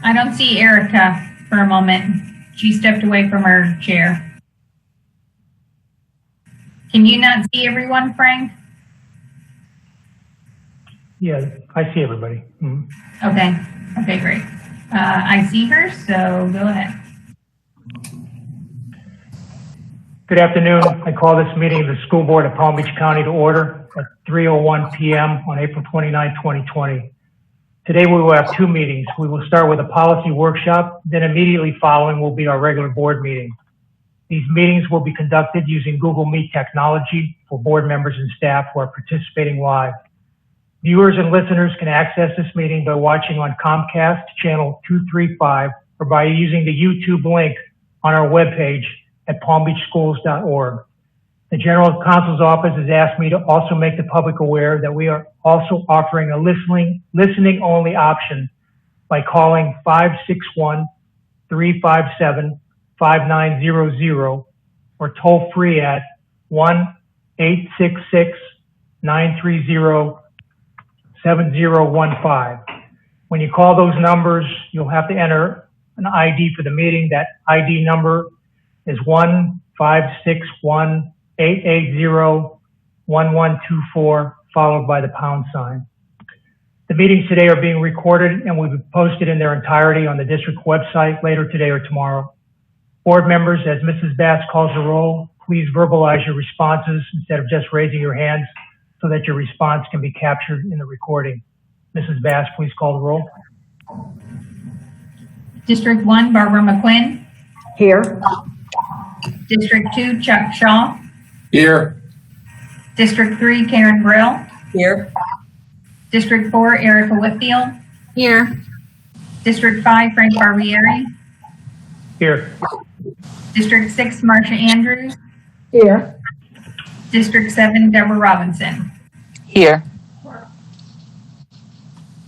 I don't see Erica for a moment. She stepped away from her chair. Can you not see everyone, Frank? Yeah, I see everybody. Mm-hmm. Okay, great. I see her, so go ahead. Good afternoon. I call this meeting of the School Board of Palm Beach County to order at 3:01 p.m. on April 29, 2020. Today we will have two meetings. We will start with a policy workshop, then immediately following will be our regular board meeting. These meetings will be conducted using Google Meet technology for board members and staff who are participating live. Viewers and listeners can access this meeting by watching on Comcast channel 235 or by using the YouTube link on our webpage at palmbeachschools.org. The General Counsel's Office has asked me to also make the public aware that we are also offering a listening only option by calling 561-357-5900 or toll free at 1-866-930-7015. When you call those numbers, you'll have to enter an ID for the meeting. That ID number is 1-561-880-1124, followed by the pound sign. The meetings today are being recorded and will be posted in their entirety on the district website later today or tomorrow. Board members, as Mrs. Bass calls the roll, please verbalize your responses instead of just raising your hands so that your response can be captured in the recording. Mrs. Bass, please call the roll. District 1, Barbara McQuinn. Here. District 2, Chuck Shaw. Here. District 3, Karen Brill. Here. District 4, Erica Whitfield. Here. District 5, Frank Barbieri. Here. District 6, Marcia Andrews. Here. District 7, Deborah Robinson. Here.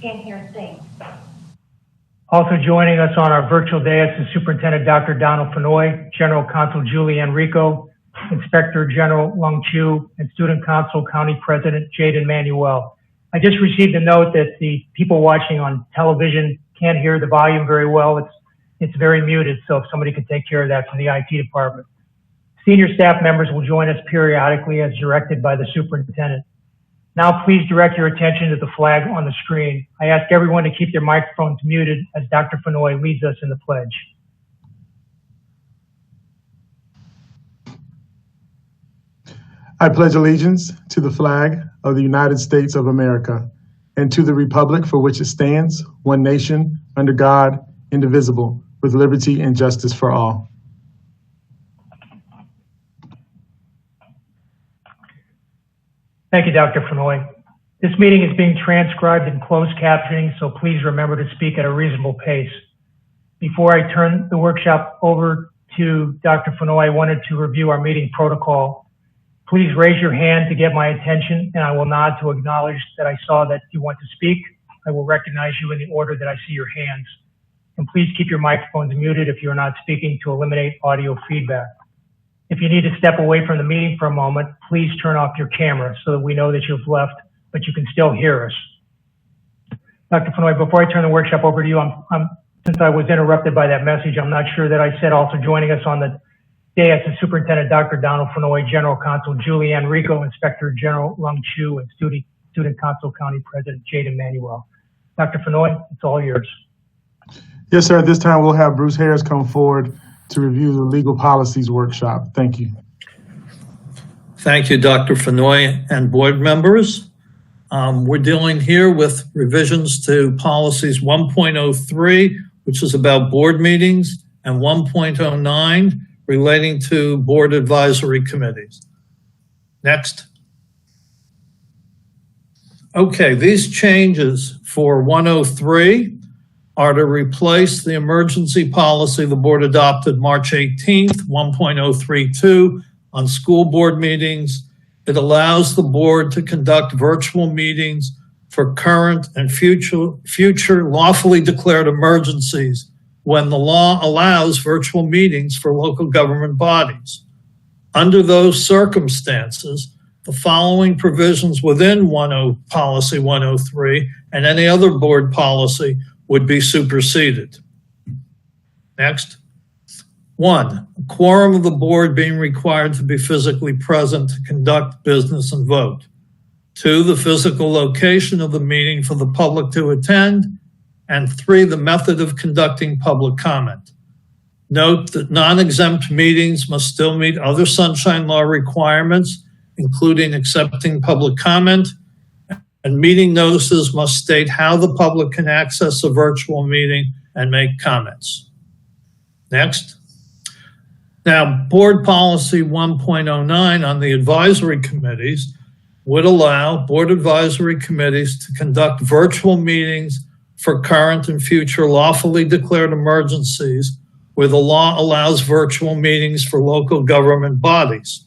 Can't hear a thing. Also joining us on our virtual dais is Superintendent Dr. Donald Fenoy, General Counsel Julie Enrico, Inspector General Lung Chu, and Student Council County President Jaden Manuel. I just received a note that the people watching on television can't hear the volume very well. It's very muted, so if somebody could take care of that from the IT department. Senior staff members will join us periodically as directed by the superintendent. Now please direct your attention to the flag on the screen. I ask everyone to keep their microphones muted as Dr. Fenoy leads us in the pledge. I pledge allegiance to the flag of the United States of America and to the republic for which it stands, one nation, under God, indivisible, with liberty and justice for all. Thank you, Dr. Fenoy. This meeting is being transcribed in closed captioning, so please remember to speak at a reasonable pace. Before I turn the workshop over to Dr. Fenoy, I wanted to review our meeting protocol. Please raise your hand to get my attention, and I will nod to acknowledge that I saw that you want to speak. I will recognize you in the order that I see your hands. And please keep your microphones muted if you're not speaking to eliminate audio feedback. If you need to step away from the meeting for a moment, please turn off your camera so that we know that you've left, but you can still hear us. Dr. Fenoy, before I turn the workshop over to you, since I was interrupted by that message, I'm not sure that I said also joining us on the dais is Superintendent Dr. Donald Fenoy, General Counsel Julie Enrico, Inspector General Lung Chu, and Student Council County President Jaden Manuel. Dr. Fenoy, it's all yours. Yes, sir. At this time, we'll have Bruce Harris come forward to review the legal policies workshop. Thank you. Thank you, Dr. Fenoy and board members. We're dealing here with revisions to policies 1.03, which is about board meetings, and 1.09, relating to board advisory committees. Next. Okay, these changes for 103 are to replace the emergency policy the board adopted March 18th, 1.032, on school board meetings. It allows the board to conduct virtual meetings for current and future lawfully declared emergencies when the law allows virtual meetings for local government bodies. Under those circumstances, the following provisions within policy 103 and any other board policy would be superseded. Next. 1, a quorum of the board being required to be physically present to conduct business and vote. 2, the physical location of the meeting for the public to attend. And 3, the method of conducting public comment. Note that non-exempt meetings must still meet other sunshine law requirements, including accepting public comment, and meeting notices must state how the public can access a virtual meeting and make comments. Next. Now, Board Policy 1.09 on the advisory committees would allow board advisory committees to conduct virtual meetings for current and future lawfully declared emergencies where the law allows virtual meetings for local government bodies.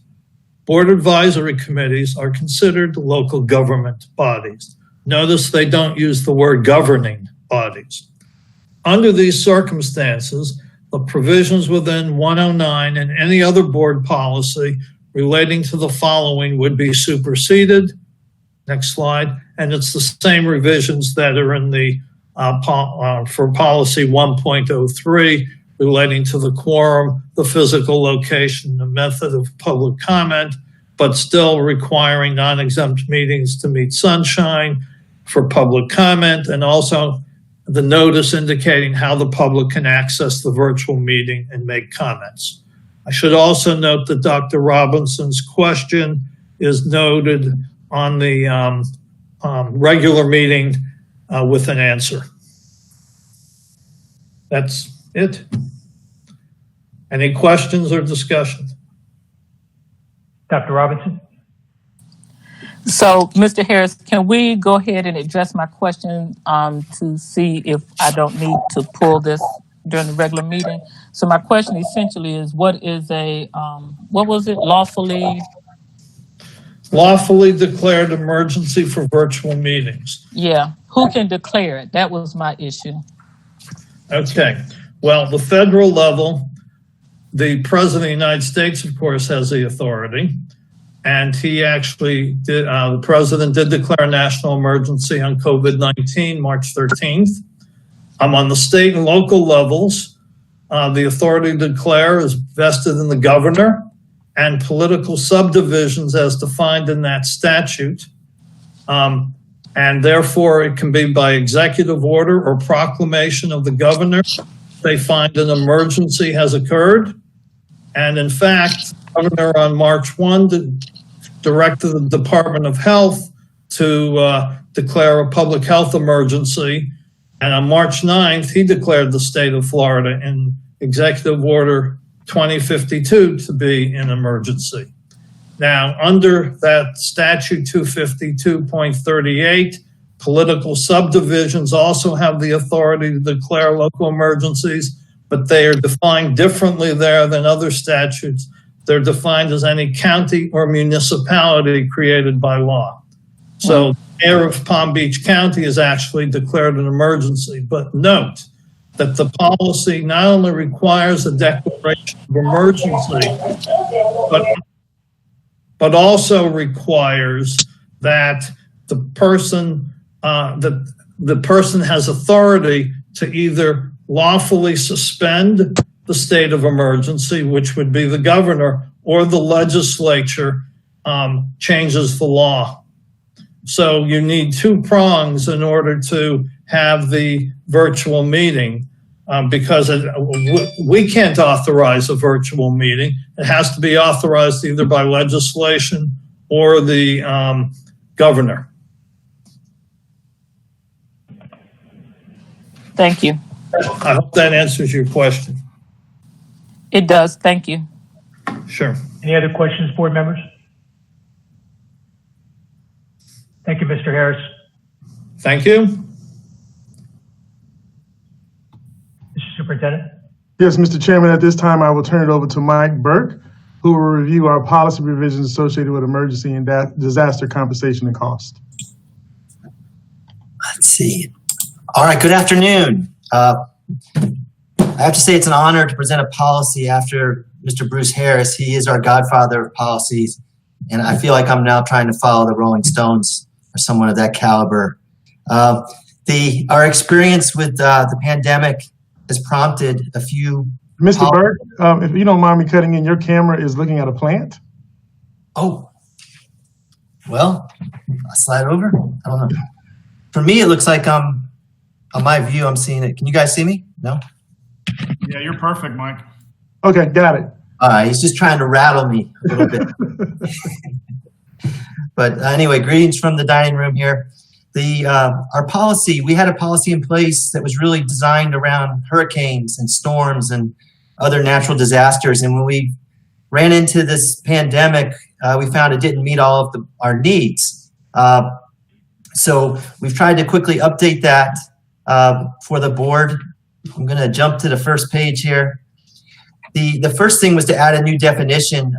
Board advisory committees are considered local government bodies. Notice they don't use the word governing bodies. Under these circumstances, the provisions within 109 and any other board policy relating to the following would be superseded. Next slide. And it's the same revisions that are in the for policy 1.03 relating to the quorum, the physical location, the method of public comment, but still requiring non-exempt meetings to meet sunshine for public comment, and also the notice indicating how the public can access the virtual meeting and make comments. I should also note that Dr. Robinson's question is noted on the regular meeting with an answer. That's it. Any questions or discussion? Dr. Robinson? So, Mr. Harris, can we go ahead and address my question to see if I don't need to pull this during the regular meeting? So my question essentially is, what is a, what was it, lawfully declared emergency for virtual meetings? Yeah, who can declare it? That was my issue. Okay, well, the federal level, the President of the United States, of course, has the authority. And he actually did, the president did declare a national emergency on COVID-19, March 13th. On the state and local levels, the authority to declare is vested in the governor and political subdivisions as defined in that statute. And therefore, it can be by executive order or proclamation of the governor. They find an emergency has occurred. And in fact, the governor on March 1 directed the Department of Health to declare a public health emergency. And on March 9th, he declared the state of Florida in Executive Order 2052 to be an emergency. Now, under that statute 252.38, political subdivisions also have the authority to declare local emergencies, but they are defined differently there than other statutes. They're defined as any county or municipality created by law. So the mayor of Palm Beach County is actually declared an emergency. But note that the policy not only requires a declaration of emergency, but also requires that the person has authority to either lawfully suspend the state of emergency, which would be the governor, or the legislature changes the law. So you need two prongs in order to have the virtual meeting because we can't authorize a virtual meeting. It has to be authorized either by legislation or the governor. Thank you. I hope that answers your question. It does. Thank you. Sure. Any other questions, board members? Thank you, Mr. Harris. Thank you. Mr. Superintendent? Yes, Mr. Chairman, at this time, I will turn it over to Mike Burke, who will review our policy revisions associated with emergency and disaster compensation and cost. Let's see. All right, good afternoon. I have to say it's an honor to present a policy after Mr. Bruce Harris. He is our godfather of policies, and I feel like I'm now trying to follow the Rolling Stones or someone of that caliber. Our experience with the pandemic has prompted a few. Mr. Burke, if you don't mind me cutting in, your camera is looking at a plant. Oh, well, I'll slide over. I don't know. For me, it looks like on my view, I'm seeing it. Can you guys see me? No? Yeah, you're perfect, Mike. Okay, got it. He's just trying to rattle me a little bit. But anyway, greetings from the dining room here. Our policy, we had a policy in place that was really designed around hurricanes and storms and other natural disasters. And when we ran into this pandemic, we found it didn't meet all of our needs. So we've tried to quickly update that for the board. I'm going to jump to the first page here. The first thing was to add a new definition.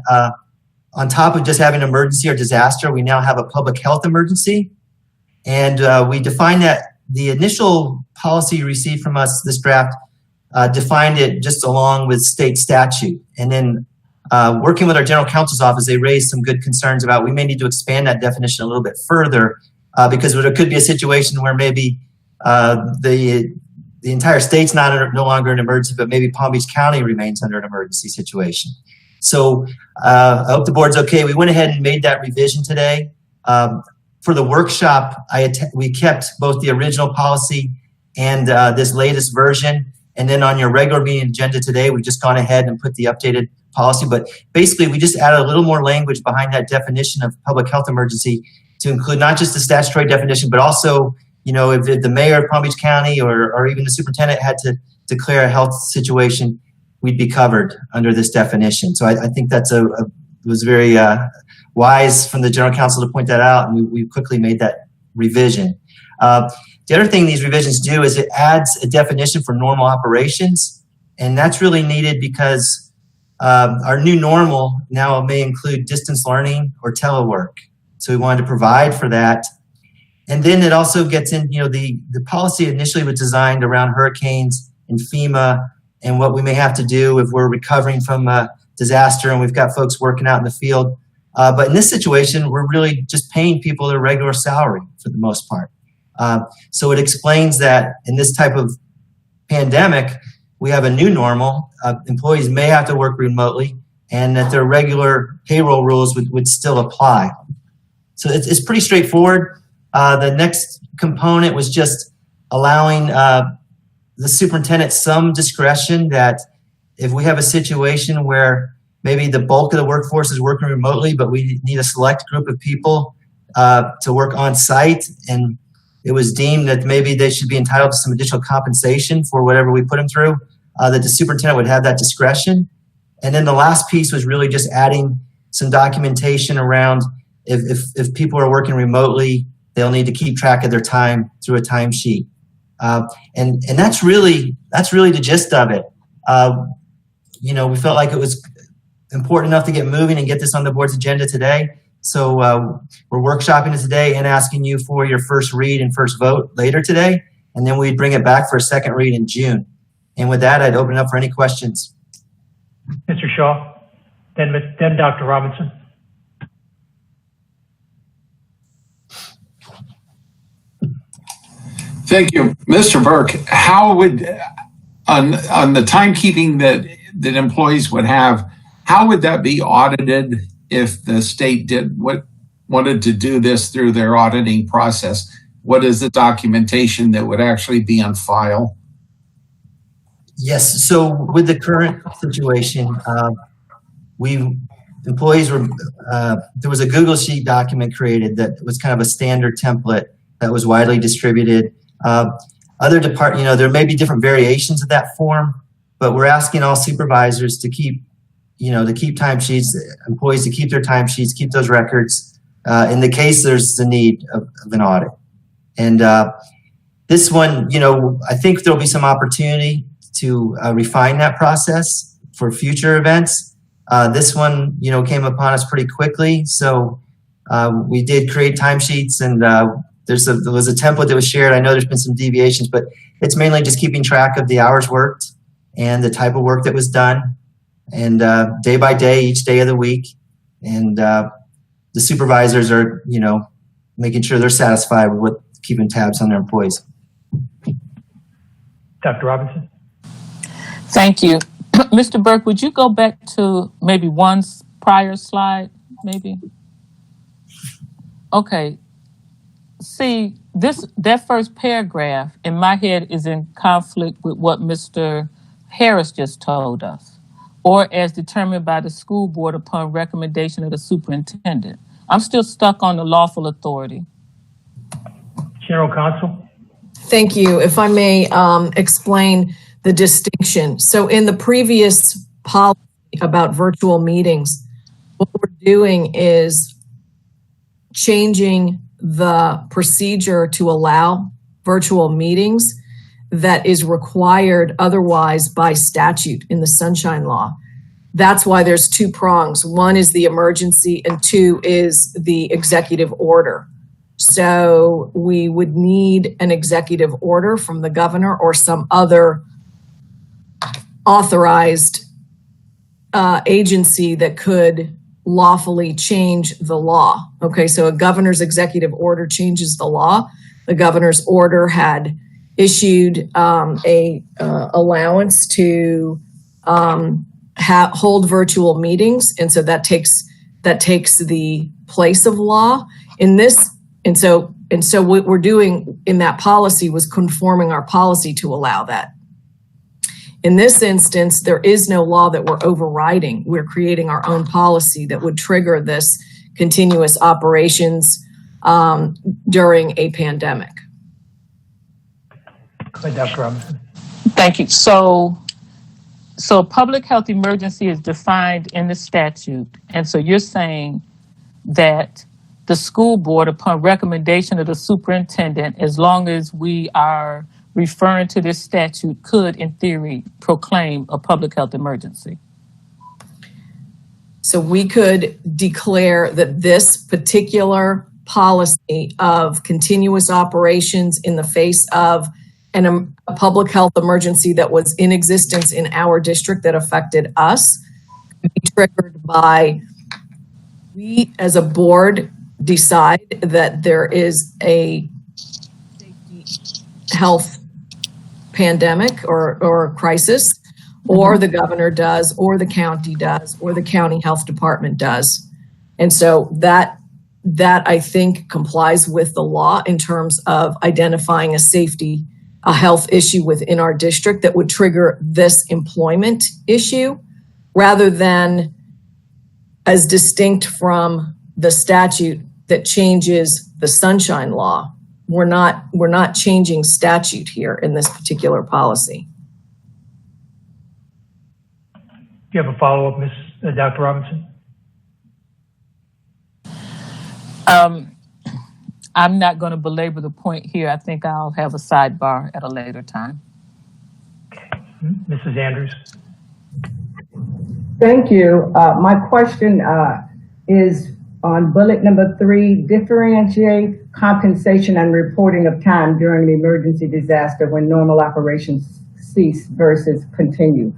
On top of just having an emergency or disaster, we now have a public health emergency. And we defined that the initial policy you received from us, this draft, defined it just along with state statute. And then working with our general counsel's office, they raised some good concerns about we may need to expand that definition a little bit further because there could be a situation where maybe the entire state's no longer an emergency, but maybe Palm Beach County remains under an emergency situation. So I hope the board's okay. We went ahead and made that revision today. For the workshop, we kept both the original policy and this latest version. And then on your regular meeting agenda today, we've just gone ahead and put the updated policy. But basically, we just added a little more language behind that definition of public health emergency to include not just the statutory definition, but also, if the mayor of Palm Beach County or even the superintendent had to declare a health situation, we'd be covered under this definition. So I think that's it was very wise from the general counsel to point that out, and we quickly made that revision. The other thing these revisions do is it adds a definition for normal operations, and that's really needed because our new normal now may include distance learning or telework. So we wanted to provide for that. And then it also gets in, the policy initially was designed around hurricanes and FEMA and what we may have to do if we're recovering from a disaster and we've got folks working out in the field. But in this situation, we're really just paying people their regular salary for the most part. So it explains that in this type of pandemic, we have a new normal. Employees may have to work remotely and that their regular payroll rules would still apply. So it's pretty straightforward. The next component was just allowing the superintendent some discretion that if we have a situation where maybe the bulk of the workforce is working remotely, but we need a select group of people to work on site, and it was deemed that maybe they should be entitled to some additional compensation for whatever we put them through, that the superintendent would have that discretion. And then the last piece was really just adding some documentation around if people are working remotely, they'll need to keep track of their time through a timesheet. And that's really the gist of it. We felt like it was important enough to get moving and get this on the board's agenda today. So we're workshopping it today and asking you for your first read and first vote later today. And then we'd bring it back for a second read in June. And with that, I'd open it up for any questions. Mr. Shaw, then Dr. Robinson. Thank you. Mr. Burke, how would, on the timekeeping that employees would have, how would that be audited if the state wanted to do this through their auditing process? What is the documentation that would actually be on file? Yes. So with the current situation, employees were, there was a Google Sheet document created that was kind of a standard template that was widely distributed. Other there may be different variations of that form, but we're asking all supervisors to keep timesheets, employees to keep their timesheets, keep those records, in the case there's the need of an audit. And this one, I think there'll be some opportunity to refine that process for future events. This one, came upon us pretty quickly. So we did create timesheets, and there was a template that was shared. I know there's been some deviations, but it's mainly just keeping track of the hours worked and the type of work that was done, and day by day, each day of the week. And the supervisors are, making sure they're satisfied with keeping tabs on their employees. Dr. Robinson? Thank you. Mr. Burke, would you go back to maybe one prior slide, maybe? Okay. See, that first paragraph in my head is in conflict with what Mr. Harris just told us, or as determined by the school board upon recommendation of the superintendent. I'm still stuck on the lawful authority. General Counsel? Thank you. If I may explain the distinction. So in the previous policy about virtual meetings, what we're doing is changing the procedure to allow virtual meetings that is required otherwise by statute in the Sunshine Law. That's why there's two prongs. One is the emergency and two is the executive order. So we would need an executive order from the governor or some other authorized agency that could lawfully change the law. Okay, so a governor's executive order changes the law. The governor's order had issued a allowance to hold virtual meetings, and so that takes the place of law in this. And so what we're doing in that policy was conforming our policy to allow that. In this instance, there is no law that we're overriding. We're creating our own policy that would trigger this continuous operations during a pandemic. Go ahead, Dr. Robinson. Thank you. So public health emergency is defined in the statute. And so you're saying that the school board, upon recommendation of the superintendent, as long as we are referring to this statute, could, in theory, proclaim a public health emergency. So we could declare that this particular policy of continuous operations in the face of a public health emergency that was in existence in our district that affected us could be triggered by we as a board decide that there is a safety health pandemic or crisis, or the governor does, or the county does, or the county health department does. And so that I think complies with the law in terms of identifying a health issue within our district that would trigger this employment issue, rather than as distinct from the statute that changes the Sunshine Law. We're not changing statute here in this particular policy. Do you have a follow-up, Dr. Robinson? I'm not going to belabor the point here. I think I'll have a sidebar at a later time. Mrs. Andrews? Thank you. My question is on bullet number 3, differentiate compensation and reporting of time during an emergency disaster when normal operations cease versus continue.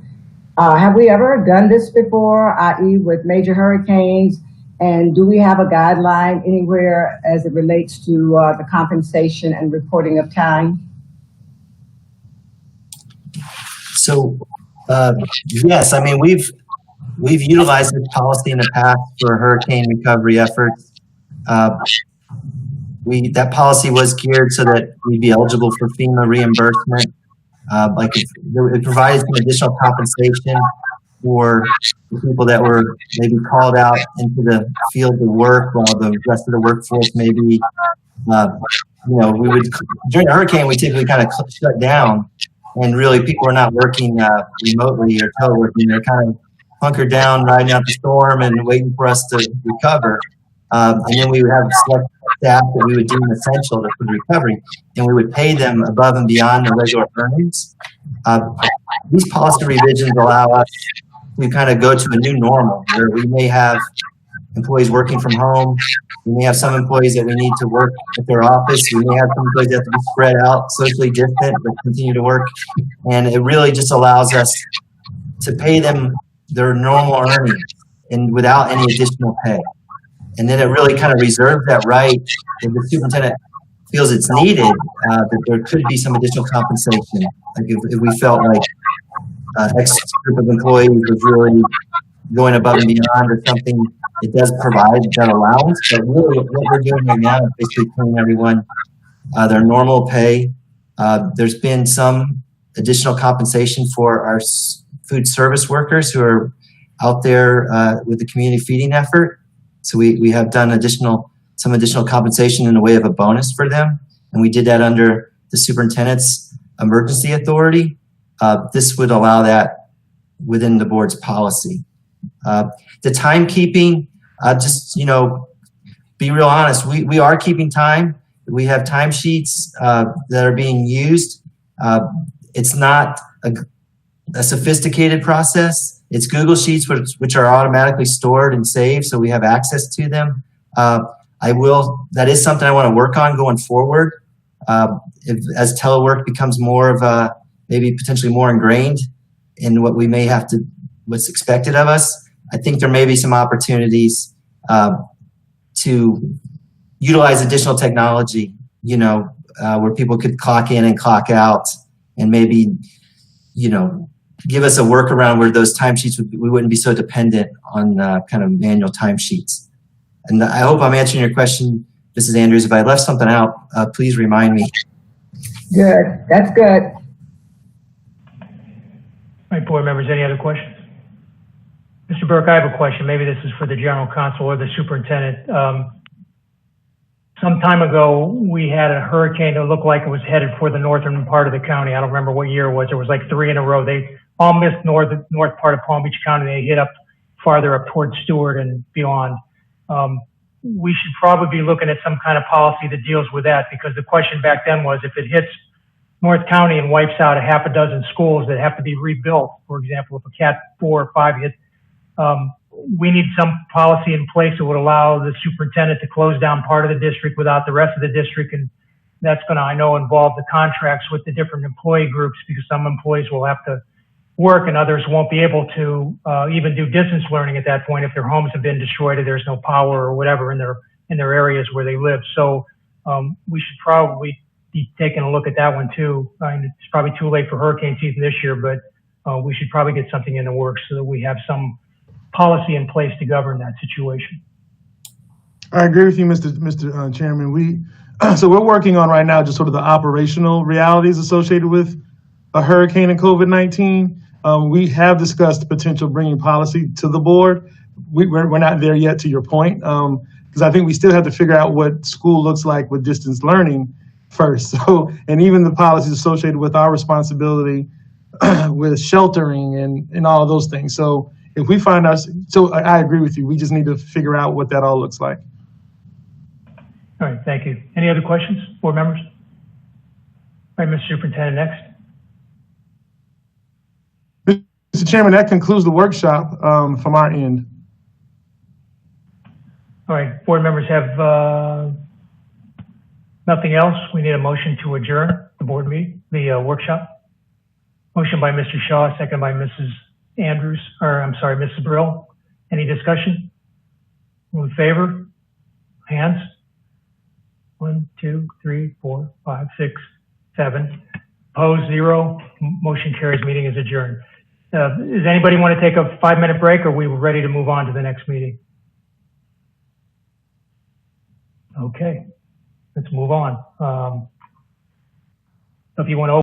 Have we ever done this before, i.e. with major hurricanes? And do we have a guideline anywhere as it relates to the compensation and reporting of time? So, yes, I mean, we've utilized this policy in the past for hurricane recovery efforts. That policy was geared so that we'd be eligible for FEMA reimbursement. It provided some additional compensation for the people that were maybe called out into the field of work while the rest of the workforce maybe, we would, during a hurricane, we typically kind of shut down, and really people are not working remotely or teleworking. They're kind of hunkered down, riding out the storm and waiting for us to recover. And then we would have select staff that we would deem essential for the recovery, and we would pay them above and beyond their regular earnings. These policy revisions allow us to kind of go to a new normal where we may have employees working from home. We may have some employees that we need to work at their office. We may have some employees that have to be spread out, socially distant, but continue to work. And it really just allows us to pay them their normal earnings and without any additional pay. And then it really kind of reserves that right if the superintendent feels it's needed, that there could be some additional compensation. Like if we felt like X group of employees was really going above and beyond or something, it does provide that allowance. But really what we're doing right now is basically paying everyone their normal pay. There's been some additional compensation for our food service workers who are out there with the community feeding effort. So we have done some additional compensation in the way of a bonus for them. And we did that under the superintendent's emergency authority. This would allow that within the board's policy. The timekeeping, just, be real honest, we are keeping time. We have timesheets that are being used. It's not a sophisticated process. It's Google Sheets, which are automatically stored and saved, so we have access to them. That is something I want to work on going forward. As telework becomes more of a, maybe potentially more ingrained in what's expected of us, I think there may be some opportunities to utilize additional technology, where people could clock in and clock out and maybe, give us a workaround where those timesheets, we wouldn't be so dependent on kind of manual timesheets. And I hope I'm answering your question, Mrs. Andrews. If I left something out, please remind me. Good. That's good. All right, board members, any other questions? Mr. Burke, I have a question. Maybe this is for the general counsel or the superintendent. Some time ago, we had a hurricane that looked like it was headed for the northern part of the county. I don't remember what year it was. It was like 3 in a row. They all missed north part of Palm Beach County. They hit up farther up towards Stewart and beyond. We should probably be looking at some kind of policy that deals with that, because the question back then was, if it hits North County and wipes out a half a dozen schools that have to be rebuilt, for example, if a Cat 4 or 5 hit, we need some policy in place that would allow the superintendent to close down part of the district without the rest of the district. And that's going to, I know, involve the contracts with the different employee groups, because some employees will have to work and others won't be able to even do distance learning at that point if their homes have been destroyed or there's no power or whatever in their areas where they live. So we should probably be taking a look at that one too. I mean, it's probably too late for hurricane season this year, but we should probably get something in the works so that we have some policy in place to govern that situation. I agree with you, Mr. Chairman. So we're working on right now just sort of the operational realities associated with a hurricane and COVID-19. We have discussed potential bringing policy to the board. We're not there yet, to your point, because I think we still have to figure out what school looks like with distance learning first. So, and even the policies associated with our responsibility with sheltering and all of those things. So if we find so I agree with you. We just need to figure out what that all looks like. All right, thank you. Any other questions, board members? All right, Mr. Superintendent, next. Mr. Chairman, that concludes the workshop from our end. All right, board members have nothing else. We need a motion to adjourn the board meeting, the workshop. Motion by Mr. Shaw, second by Mrs. Andrews, or I'm sorry, Mrs. Brill. Any discussion? All in favor? Hands? 1, 2, 3, 4, 5, 6, 7. Opposed, 0. Motion carries. Meeting is adjourned. Does anybody want to take a 5-minute break, or are we ready to move on to the next meeting? Okay, let's move on. So if you want to